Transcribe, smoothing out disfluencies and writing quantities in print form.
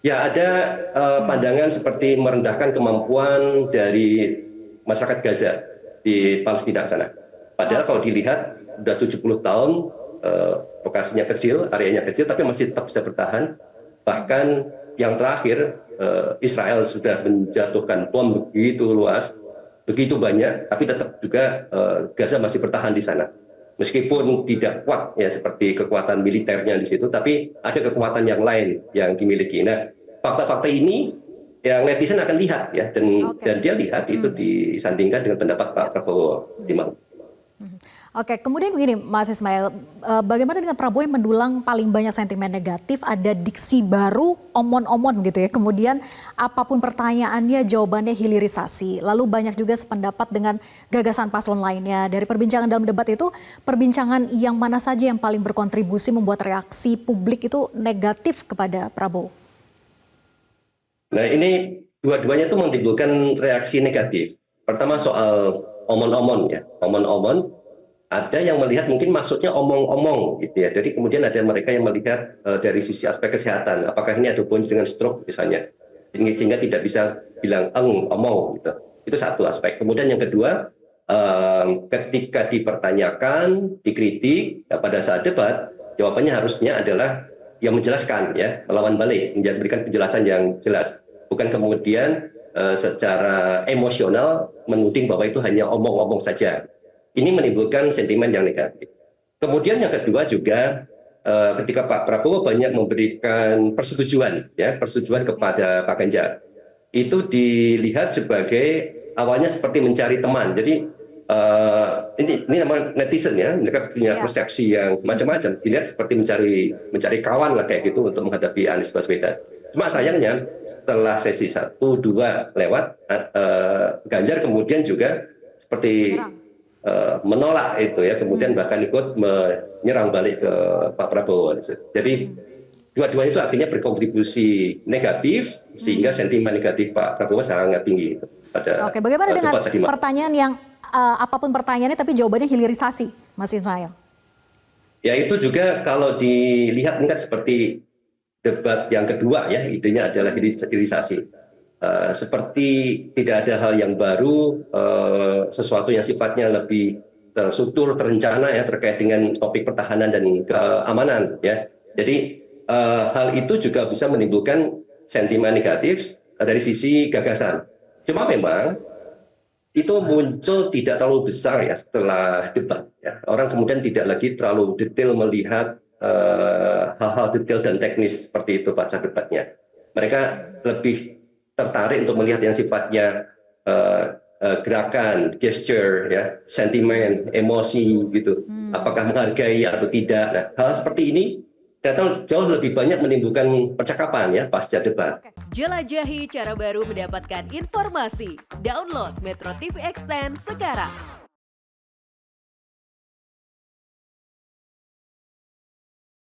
Ya, ada pandangan seperti merendahkan kemampuan dari masyarakat Gaza di Palestina sana. Padahal kalau Oke. dilihat sudah 70 tahun, lokasinya kecil, areanya kecil, tapi masih tetap bisa bertahan. Bahkan yang terakhir, Israel sudah menjatuhkan bom begitu luas, begitu banyak, tapi tetap juga Gaza masih bertahan di sana. Meskipun tidak kuat ya seperti kekuatan militernya di situ, tapi ada kekuatan yang lain yang dimiliki. Nah, fakta-fakta ini yang netizen akan lihat ya, dan Oke. dia lihat itu Hmm. disandingkan dengan pendapat Pak Ya. Prabowo di Malang. Mhm. Oke, kemudian begini Mas Ismail, bagaimana dengan Prabowo yang mendulang paling banyak sentimen negatif, ada diksi baru, omon-omon gitu ya, kemudian apapun pertanyaannya jawabannya hilirisasi, lalu banyak juga sependapat dengan gagasan paslon lainnya. Dari perbincangan dalam debat itu, perbincangan yang mana saja yang paling berkontribusi membuat reaksi publik itu negatif kepada Prabowo? Nah, ini dua-duanya itu menimbulkan reaksi negatif. Pertama soal omon-omon ya, omon-omon. Ada yang melihat mungkin maksudnya omong-omong gitu ya. Jadi kemudian ada mereka yang melihat dari sisi aspek kesehatan, apakah ini ada hubungan dengan stroke misalnya, sehingga tidak bisa bilang omong gitu. Itu satu aspek. Kemudian yang kedua, ketika dipertanyakan, dikritik pada saat debat, jawabannya harusnya adalah yang menjelaskan ya, melawan balik, memberikan penjelasan yang jelas, bukan kemudian secara emosional menuding bahwa itu hanya omong-omong saja. Ini menimbulkan sentimen yang negatif. Kemudian yang kedua juga ketika Pak Prabowo banyak memberikan persetujuan ya, persetujuan Ya. kepada Pak Ganjar. Itu dilihat sebagai awalnya seperti mencari teman. Jadi ini nama netizen ya, mereka punya Ya. persepsi yang macam-macam. Dilihat seperti mencari kawan lah kayak gitu untuk menghadapi Anies Baswedan. Cuma sayangnya setelah sesi 1, 2 lewat, Ganjar kemudian juga seperti Menyerang. menolak itu ya, kemudian Hmm. bahkan ikut menyerang balik ke Pak Prabowo. Jadi Hmm. dua-duanya itu akhirnya berkontribusi negatif sehingga Hmm. sentimen negatif Pak Prabowo sangat tinggi itu pada Oke, bagaimana dengan debat tadi malam. pertanyaan yang apapun pertanyaannya tapi jawabannya hilirisasi, Mas Ismail? Ya itu juga kalau dilihat ini kan seperti debat yang kedua ya, idenya adalah Hmm. hilirisasi. Seperti tidak ada hal yang baru, sesuatu yang sifatnya lebih terstruktur, terencana ya terkait dengan topik pertahanan dan keamanan ya. Jadi hal itu juga bisa menimbulkan sentimen negatif dari sisi gagasan. Cuma memang itu muncul tidak terlalu besar ya setelah debat. Ya. Orang kemudian tidak lagi terlalu detail melihat hal-hal detail dan teknis seperti itu pasca debatnya. Mereka lebih tertarik untuk melihat yang sifatnya gerakan, gesture, ya, sentimen, emosi gitu. Hmm. Apakah menghargai atau tidak. Nah, hal seperti ini datang jauh lebih banyak menimbulkan percakapan ya pasca debat. Oke. Jelajahi cara baru mendapatkan informasi. Download Metro TV Extend sekarang.